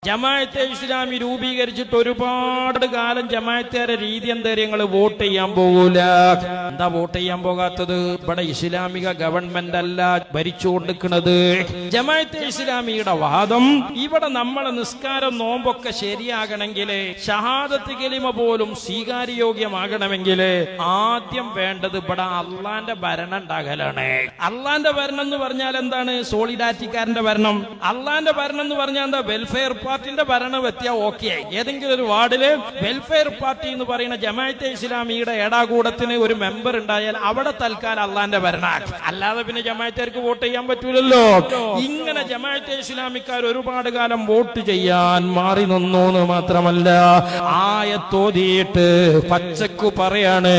ജമാഅത്തെ ഇസ്ലാമി രൂപീകരിച്ചിട്ട് ഒരുപാട് കാലം ജമാഅത്തുകാരെ രീതി എന്താ നിങ്ങൾ വോട്ട് ചെയ്യാൻ പോകൂല. എന്താ വോട്ട് ചെയ്യാൻ പോകാത്തത്? ഇവിടെ ഇസ്ലാമിക ഗവൺമെന്റ് അല്ല ഭരിച്ചുകൊണ്ടിരിക്കുന്നത്. ജമാഅത്തെ ഇസ്ലാമിയുടെ വാദം ഇവിടെ നമ്മളെ നിസ്കാരം നോമ്പൊക്കെ ശരിയാകണമെങ്കിൽ, ഷഹാദത്ത് കലിമ പോലും സ്വീകാര്യോഗ്യമാകണമെങ്കിൽ ആദ്യം വേണ്ടത് ഇവിടെ അള്ളാന്റെ ഭരണം ഉണ്ടാകലാണ്. അള്ളാന്റെ ഭരണം എന്ന് പറഞ്ഞാൽ എന്താണ്? സോളിഡാരിറ്റിക്കാരന്റെ ഭരണം. അള്ളാന്റെ ഭരണം എന്ന് പറഞ്ഞാൽ എന്താ? വെൽഫെയർ പാർട്ടിന്റെ ഭരണം എത്തിയാൽ ഓക്കെ. ഏതെങ്കിലും ഒരു വാർഡില് വെൽഫെയർ പാർട്ടി എന്ന് പറയുന്ന ജമാഅത്തെ ഇസ്ലാമിയുടെ ഏടാകൂടത്തിന് ഒരു മെമ്പർ ഉണ്ടായാൽ അവിടെ തൽക്കാലം അള്ളാന്റെ ഭരണമാണ്. അല്ലാതെ പിന്നെ ജമാഅത്തുകാർക്ക് വോട്ട് ചെയ്യാൻ പറ്റൂലല്ലോ. ഇങ്ങനെ ജമാഅത്തെ ഇസ്ലാമിക്കാർ ഒരുപാട് കാലം വോട്ട് ചെയ്യാൻ മാറി നിന്നു എന്ന് മാത്രമല്ല, ആയത്തോതിയിട്ട് പച്ചക്കു പറയാണ്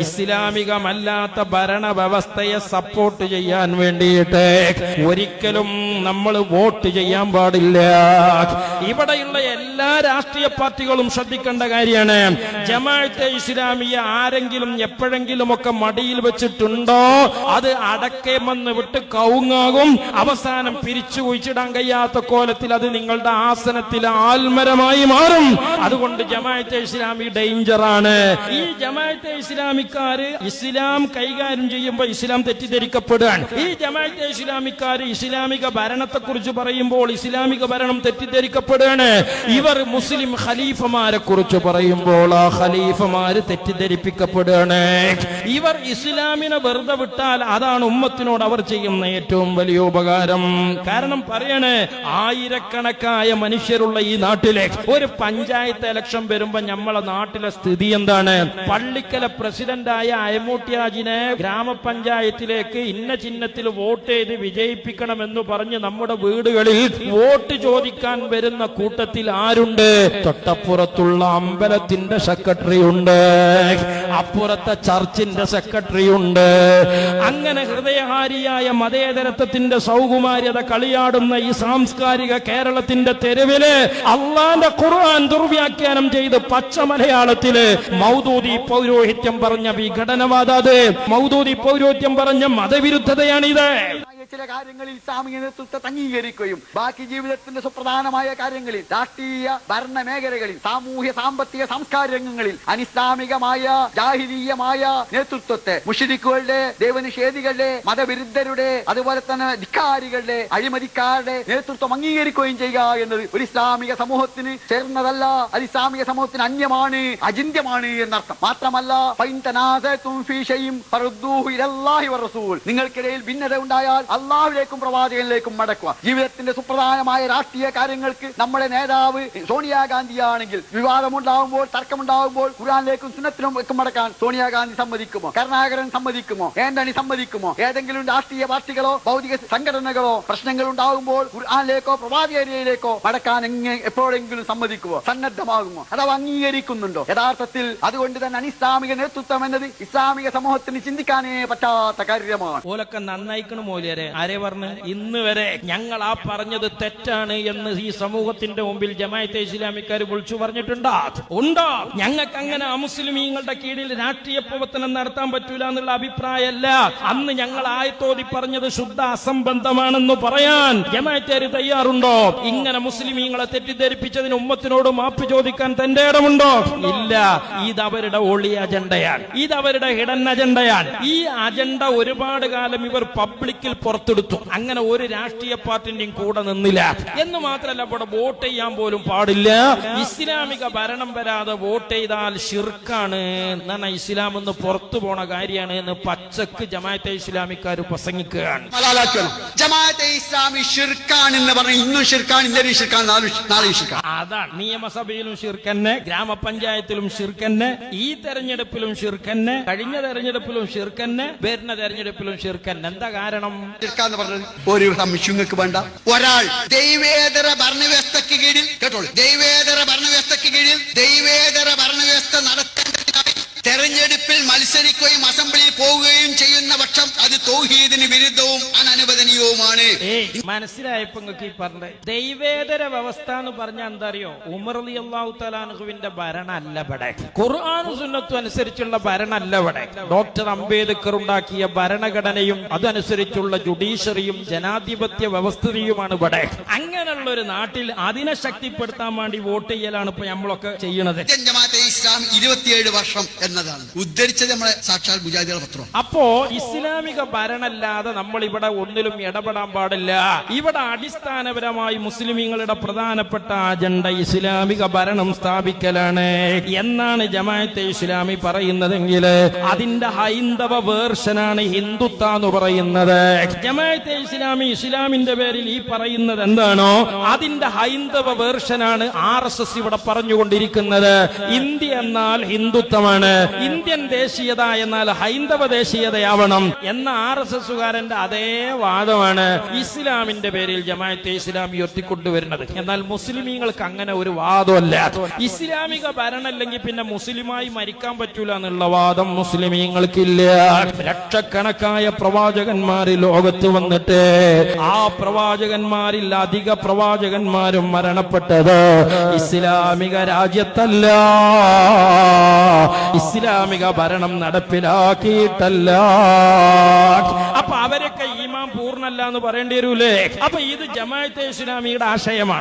ഇസ്ലാമികമല്ലാത്ത ഭരണ വ്യവസ്ഥയെ സപ്പോർട്ട് ചെയ്യാൻ വേണ്ടിയിട്ട് ഒരിക്കലും നമ്മൾ വോട്ട് ചെയ്യാൻ പാടില്ല. ഇവിടെയുള്ള എല്ലാ രാഷ്ട്രീയ പാർട്ടികളും ശ്രദ്ധിക്കേണ്ട കാര്യമാണ്. ജമാഅത്തെ ഇസ്ലാമിയെ ആരെങ്കിലും എപ്പോഴെങ്കിലും ഒക്കെ മടിയിൽ വെച്ചിട്ടുണ്ടോ അത് അടക്കേമെന്ന് വിട്ട് കവുങ്ങാകും. അവസാനം പിരിച്ചു കുഴിച്ചിടാൻ കഴിയാത്ത കോലത്തിൽ അത് നിങ്ങളുടെ ആസനത്തിൽ ആൽമരമായി മാറും. അതുകൊണ്ട് ജമാഅത്തെ ഇസ്ലാമി ഡേഞ്ചറാണ്. ഈ ജമാഅത്തെ ഇസ്ലാമിക്കാര് ഇസ്ലാം കൈകാര്യം ചെയ്യുമ്പോൾ ഇസ്ലാം തെറ്റിദ്ധരിക്കപ്പെടുകയാണ്. ഈ ജമാഅത്തെ ഇസ്ലാമിക്കാര് ഇസ്ലാമിക ഭരണത്തെ കുറിച്ച് പറയുമ്പോൾ ഇസ്ലാമിക ഭരണം തെറ്റിദ്ധരിക്കപ്പെടുകയാണ്. ഇവർ മുസ്ലിം ഖലീഫമാരെ കുറിച്ച് പറയുമ്പോൾ ആ ഖലീഫമാര് തെറ്റിദ്ധരിപ്പിക്കപ്പെടുകയാണ്. ഇവർ ഇസ്ലാമിനെ വെറുതെ വിട്ടാൽ അതാണ് ഉമ്മത്തിനോട് അവർ ചെയ്യുന്ന ഏറ്റവും വലിയ ഉപകാരം. കാരണം പറയാണ്, ആയിരക്കണക്കായ മനുഷ്യരുള്ള ഈ നാട്ടിലെ ഒരു പഞ്ചായത്ത് ഇലക്ഷൻ വരുമ്പോ നമ്മളെ നാട്ടിലെ സ്ഥിതി എന്താണ്? പള്ളിക്കല പ്രസിഡന്റായ അയമൂട്ടിയാജിനെ ഗ്രാമപഞ്ചായത്തിലേക്ക് ഇന്ന ചിഹ്നത്തിൽ വോട്ട് ചെയ്ത് വിജയിപ്പിക്കണമെന്ന് പറഞ്ഞ് നമ്മുടെ വീടുകളിൽ വോട്ട് ചോദിക്കാൻ വരുന്ന കൂട്ടത്തിൽ ആരുണ്ട്? തൊട്ടപ്പുറത്തുള്ള അമ്പലത്തിന്റെ സെക്രട്ടറി ഉണ്ട്, അപ്പുറത്തെ ചർച്ചിന്റെ സെക്രട്ടറി ഉണ്ട്. അങ്ങനെ ഹൃദയഹാരിയായ മതേതരത്വത്തിന്റെ സൗകുമാര്യത കളിയാടുന്ന ഈ സാംസ്കാരിക കേരളത്തിന്റെ തെരുവില് അള്ളാന്റെ ഖുർആൻ ദുർവ്യാഖ്യാനം ചെയ്ത് പച്ച മലയാളത്തില് മൗദൂദി പൗരോഹിത്യം പറഞ്ഞ വിഘടനവാദത്, മൗദൂദി പൗരോഹിത്യം പറഞ്ഞ മതവിരുദ്ധതയാണിത്. ചില കാര്യങ്ങളിൽ ഇസ്ലാമിക നേതൃത്വത്തെ അംഗീകരിക്കുകയും ബാക്കി ജീവിതത്തിന്റെ സുപ്രധാനമായ കാര്യങ്ങളിൽ, രാഷ്ട്രീയ ഭരണ മേഖലകളിൽ, സാമൂഹ്യ സാമ്പത്തിക സാംസ്കാരിക രംഗങ്ങളിൽ അനിസ്ലാമികമായ ജാഹിലീയമായ നേതൃത്വത്തെ മുശ്രിക്കുകളുടെ, ദൈവനിഷേധികളുടെ, മതവിരുദ്ധരുടെ, അതുപോലെ തന്നെ ധിക്കാരികളുടെ, അഴിമതിക്കാരുടെ നേതൃത്വം അംഗീകരിക്കുകയും ചെയ്യുക എന്നത് ഒരു ഇസ്ലാമിക സമൂഹത്തിന് ചേർന്നതല്ല. അത് ഇസ്ലാമിക സമൂഹത്തിന് അന്യമാണ്, അചിന്യമാണ് എന്നർത്ഥം. മാത്രമല്ല, നിങ്ങൾക്കിടയിൽ ഭിന്നത ഉണ്ടായാൽ അള്ളാഹുവിലേക്കും പ്രവാചകനിലേക്കും മടക്കുക. ജീവിതത്തിന്റെ സുപ്രധാനമായ രാഷ്ട്രീയ കാര്യങ്ങൾക്ക് നമ്മുടെ നേതാവ് സോണിയാഗാന്ധിയാണെങ്കിൽ വിവാദമുണ്ടാകുമ്പോൾ, തർക്കമുണ്ടാകുമ്പോൾ ഖുർആനിലേക്കും സുന്നത്തിലും ഒക്കെ മടക്കാൻ സോണിയാഗാന്ധി സമ്മതിക്കുമോ? കരുണാകരൻ സമ്മതിക്കുമോ? ആന്റണി സമ്മതിക്കുമോ? ഏതെങ്കിലും രാഷ്ട്രീയ പാർട്ടികളോ ഭൗതിക സംഘടനകളോ പ്രശ്നങ്ങൾ ഉണ്ടാകുമ്പോൾ ഖുർആനിലേക്കോ പ്രവാചകനിലേക്കോ മടക്കാൻ എപ്പോഴെങ്കിലും സമ്മതിക്കുമോ? സന്നദ്ധമാകുമോ? അഥവാ അംഗീകരിക്കുന്നുണ്ടോ? യഥാർത്ഥത്തിൽ അതുകൊണ്ട് തന്നെ അനിസ്ലാമിക നേതൃത്വം എന്നത് ഇസ്ലാമിക സമൂഹത്തിന് ചിന്തിക്കാനേ പറ്റാത്ത കാര്യമാണ്. ഓലൊക്കെ നന്നായിക്കണം മൂല്യരെ. ആരെ പറഞ്ഞ്? ഇന്ന് വരെ ഞങ്ങൾ ആ പറഞ്ഞത് തെറ്റാണ് എന്ന് ഈ സമൂഹത്തിന്റെ മുമ്പിൽ ജമാഅത്തെ ഇസ്ലാമിക്കാർ വിളിച്ചു പറഞ്ഞിട്ടുണ്ടോ? ഉണ്ടോ? ഞങ്ങൾക്ക് അങ്ങനെ അമുസ്ലിമീങ്ങളുടെ കീഴിൽ രാഷ്ട്രീയ പ്രവർത്തനം നടത്താൻ പറ്റൂല എന്നുള്ള അഭിപ്രായമല്ല. അന്ന് ഞങ്ങൾ ആയത്തോതി പറഞ്ഞത് ശുദ്ധ അസംബന്ധമാണെന്ന് പറയാൻ ജമാഅത്തുകാർ തയ്യാറുണ്ടോ? ഇങ്ങനെ മുസ്ലിമീങ്ങളെ തെറ്റിദ്ധരിപ്പിച്ചതിന് ഉമ്മത്തിനോട് മാപ്പ് ചോദിക്കാൻ തന്റെ ഇടമുണ്ടോ? ഇല്ല. ഇത് അവരുടെ ഒളി അജണ്ടയാണ്, ഇത് അവരുടെ ഹിഡൻ അജണ്ടയാണ്. ഈ അജണ്ട ഒരുപാട് കാലം ഇവർ പബ്ലിക്കിൽ പുറത്തെടുത്തു. അങ്ങനെ ഒരു രാഷ്ട്രീയ പാർട്ടിന്റെയും കൂടെ നിന്നില്ല എന്ന് മാത്രമല്ല, ഇവിടെ വോട്ട് ചെയ്യാൻ പോലും പാടില്ല. ഇസ്ലാമിക ഭരണം വരാതെ വോട്ട് ചെയ്താൽ ഷിർക്കാണ് എന്നാണ്, ഇസ്ലാം എന്ന് പുറത്തു പോണ കാര്യമാണ് എന്ന് പച്ചക്ക് ജമാഅത്തെ ഇസ്ലാമിക്കാർ പ്രസംഗിക്കുകയാണ്. ജമാഅത്തെ ഇസ്ലാമി ഷിർക്കാണ് എന്ന് പറഞ്ഞ ഇന്നും ഷിർക്കാണ്, ഇന്നലെ ഷിർക്കാണ്, നാളെ ഷിർക്കാണ്. അതാണ്. നിയമസഭയിലും ഷിർക്കന്നെ, ഗ്രാമപഞ്ചായത്തിലും ഷിർക്കന്നെ, ഈ തെരഞ്ഞെടുപ്പിലും ഷിർക്കന്നെ, കഴിഞ്ഞ തെരഞ്ഞെടുപ്പിലും ഷിർക്കന്നെ, വരുന്ന തെരഞ്ഞെടുപ്പിലും ഷിർക്കന്നെ. എന്താ കാരണം? ഒരു സംശയങ്ങൾക്ക് വേണ്ട. ഒരാൾ ദൈവേതര ഭരണവ്യവസ്ഥയ്ക്ക് കീഴിൽ, കേട്ടോളൂ, ദൈവേതര ഭരണവ്യവസ്ഥയ്ക്ക് കീഴിൽ ദൈവേതര ഭരണവ്യവസ്ഥ നടത്തേണ്ടതിനായി തെരഞ്ഞെടുപ്പിൽ മത്സരിക്കുകയും അസംബ്ലിയിൽ പോവുകയും ചെയ്യുന്ന പക്ഷം അത് തൗഹീദിന് വിരുദ്ധവും അനനുവദനീയവും ജനാധിപത്യവുമാണ്. മനസ്സിലായപ്പോ നിങ്ങൾക്ക് ഈ പറഞ്ഞത് ദൈവേതര വ്യവസ്ഥ എന്ന് പറഞ്ഞാൽ എന്താ അറിയോ? ഉമർ റളിയല്ലാഹു തആല അൻഹുവിന്റെ ഭരണമല്ല ഇവിടെ, ഖുർആനും സുന്നത്തും അനുസരിച്ചുള്ള ഭരണമല്ല ഇവിടെ. ഡോക്ടർ അംബേദ്കർ ഉണ്ടാക്കിയ ഭരണഘടനയും അതനുസരിച്ചുള്ള ജുഡീഷ്യറിയും ജനാധിപത്യ വ്യവസ്ഥയുമാണ് ഇവിടെ. അങ്ങനെയുള്ള ഒരു നാട്ടിൽ അതിനെ ശക്തിപ്പെടുത്താൻ വേണ്ടി വോട്ട് ചെയ്യലാണ് ഇപ്പൊ നമ്മളൊക്കെ ചെയ്യണത്. ജമാഅത്തെ ഇസ്ലാം 27 വർഷം എന്നതാണ് ഉദ്ധരിച്ചത് നമ്മളെ സാക്ഷാൽ മുജാഹിദുകളുടെ പത്രം. അപ്പോ ഇസ്ലാമിക ഭരണമല്ലാതെ നമ്മൾ ഇവിടെ ഒന്നിലും ഇടപെടാൻ പാടില്ല. ഇവിടെ അടിസ്ഥാനപരമായി മുസ്ലിമീങ്ങളുടെ പ്രധാനപ്പെട്ട അജണ്ട ഇസ്ലാമിക ഭരണം സ്ഥാപിക്കലാണ് എന്നാണ് ജമാഅത്തെ ഇസ്ലാമി പറയുന്നതെങ്കിൽ അതിന്റെ ഹൈന്ദവ വേർഷനാണ് ഹിന്ദുത്വ എന്ന് പറയുന്നത്. ജമാഅത്തെ ഇസ്ലാമി ഇസ്ലാമിന്റെ പേരിൽ ഈ പറയുന്നത് എന്താണോ അതിന്റെ ഹൈന്ദവ വേർഷനാണ് RSS ഇവിടെ പറഞ്ഞുകൊണ്ടിരിക്കുന്നത്. ഇന്ത്യ എന്നാൽ ഹിന്ദുത്വമാണ്, ഇന്ത്യൻ ദേശീയത എന്നാൽ ഹൈന്ദവ ദേശീയതയാവണം എന്ന RSSകാരന്റെ അതേ വാദമാണ് ഇസ്ലാമിന്റെ പേരിൽ ജമാഅത്തെ ഇസ്ലാമി ഉയർത്തിക്കൊണ്ടുവരുന്നത്. എന്നാൽ മുസ്ലിമീങ്ങൾക്ക് അങ്ങനെ ഒരു വാദമല്ല. ഇസ്ലാമിക ഭരണമല്ലെങ്കിൽ പിന്നെ മുസ്ലിമായി മരിക്കാൻ പറ്റൂല എന്നുള്ള വാദം മുസ്ലിമീങ്ങൾക്കില്ല. ലക്ഷക്കണക്കായ പ്രവാചകന്മാര് ലോകത്ത് വന്നിട്ട് ആ പ്രവാചകന്മാരിൽ അധിക പ്രവാചകന്മാരും മരണപ്പെട്ടത് ഇസ്ലാമിക രാജ്യത്തല്ല, ഇസ്ലാമിക ഭരണം നടപ്പിലാക്കിയിട്ടല്ല. അപ്പൊ അവരൊക്കെ ഈമാൻ പൂർണ്ണല്ല എന്ന് പറയേണ്ടി വരൂലേ? അപ്പൊ ഇത് ജമാഅത്തെ ഇസ്ലാമിയുടെ ആശയമാണ്.